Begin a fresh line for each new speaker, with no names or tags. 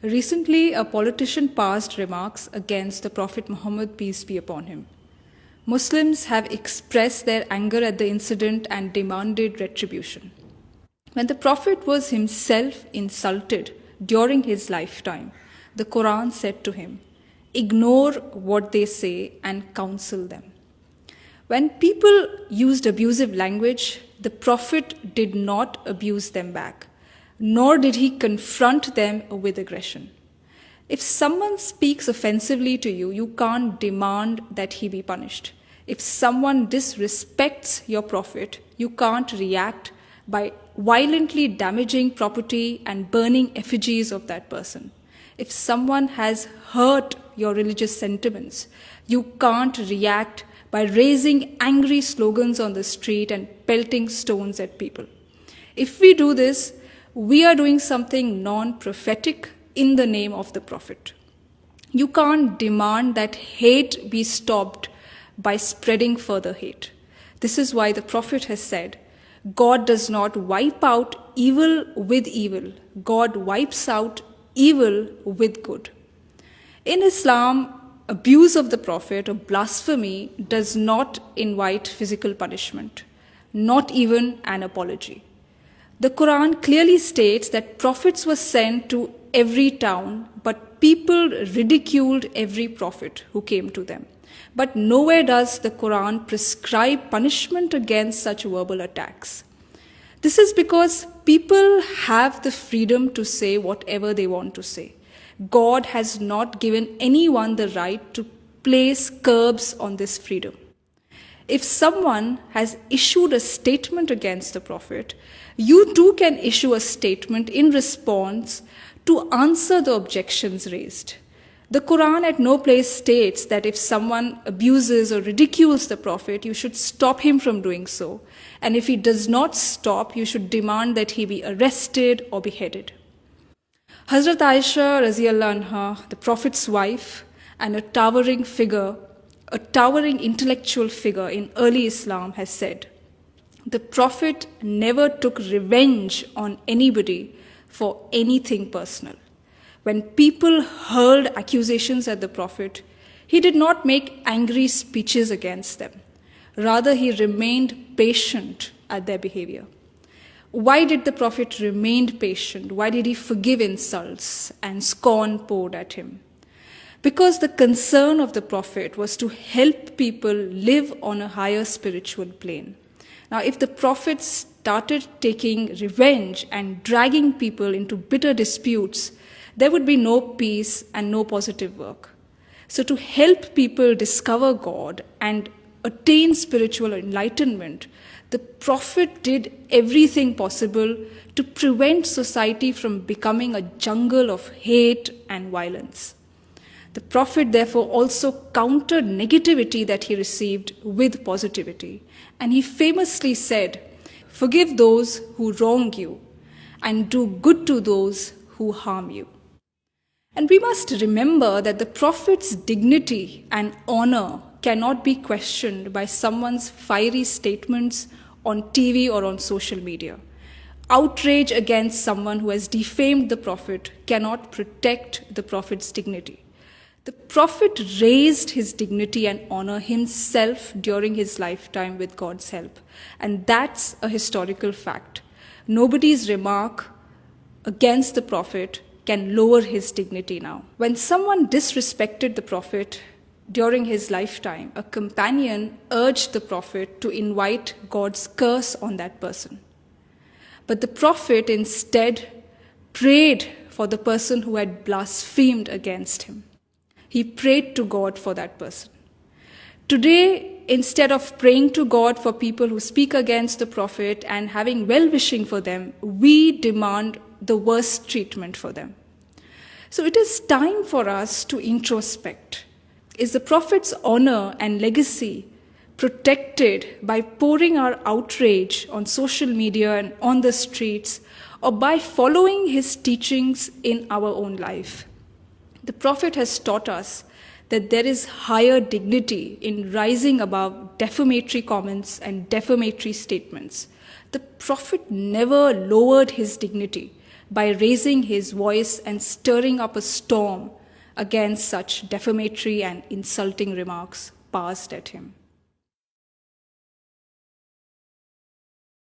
Recently, a politician passed remarks against the Prophet Muhammad, peace be upon him. Muslims have expressed their anger at the incident and demanded retribution. When the Prophet was himself insulted during his lifetime, the Quran said to him, "Ignore what they say and counsel them." When people used abusive language, the Prophet did not abuse them back, nor did he confront them with aggression. If someone speaks offensively to you, you can't demand that he be punished. If someone disrespects your Prophet, you can't react by violently damaging property and burning effigies of that person. If someone has hurt your religious sentiments, you can't react by raising angry slogans on the street and pelting stones at people. If we do this, we are doing something non-prophetic in the name of the Prophet. You can't demand that hate be stopped by spreading further hate. This is why the Prophet has said, God does not wipe out evil with evil. God wipes out evil with good. In Islam, abuse of the Prophet or blasphemy does not invite physical punishment, not even an apology. The Quran clearly states that prophets were sent to every town, but people ridiculed every prophet who came to them. But nowhere does the Quran prescribe punishment against such verbal attacks. This is because people have the freedom to say whatever they want to say. God has not given anyone the right to place curbs on this freedom. If someone has issued a statement against the Prophet, you too can issue a statement in response to answer the objections raised. The Quran at no place states that if someone abuses or ridicules the Prophet, you should stop him from doing so. And if he does not stop, you should demand that he be arrested or beheaded. Hazrat Aisha Raziallahu Anha, the Prophet's wife, and a towering intellectual figure in early Islam, has said, the Prophet never took revenge on anybody for anything personal. When people hurled accusations at the Prophet, he did not make angry speeches against them. Rather, he remained patient at their behavior. Why did the Prophet remain patient? Why did he forgive insults and scorn poured at him? Because the concern of the Prophet was to help people live on a higher spiritual plane. Now, if the Prophet started taking revenge and dragging people into bitter disputes, there would be no peace and no positive work. So to help people discover God and attain spiritual enlightenment, the Prophet did everything possible to prevent society from becoming a jungle of hate and violence. The Prophet therefore also countered negativity that he received with positivity. And he famously said, "Forgive those who wrong you and do good to those who harm you." And we must remember that the Prophet's dignity and honor cannot be questioned by someone's fiery statements on TV or on social media. Outrage against someone who has defamed the Prophet cannot protect the Prophet's dignity. The Prophet raised his dignity and honor himself during his lifetime with God's help. And that's a historical fact. Nobody's remark against the Prophet can lower his dignity now. When someone disrespected the Prophet during his lifetime, a companion urged the Prophet to invite God's curse on that person. But the Prophet instead prayed for the person who had blasphemed against him. He prayed to God for that person. Today, instead of praying to God for people who speak against the Prophet and having well-wishing for them, we demand the worst treatment for them. So it is time for us to introspect. Is the Prophet's honor and legacy protected by pouring our outrage on social media and on the streets, or by following his teachings in our own life? The Prophet has taught us that there is higher dignity in rising above defamatory comments and defamatory statements. The Prophet never lowered his dignity, by raising his voice and stirring up a storm against such defamatory and insulting remarks passed at him.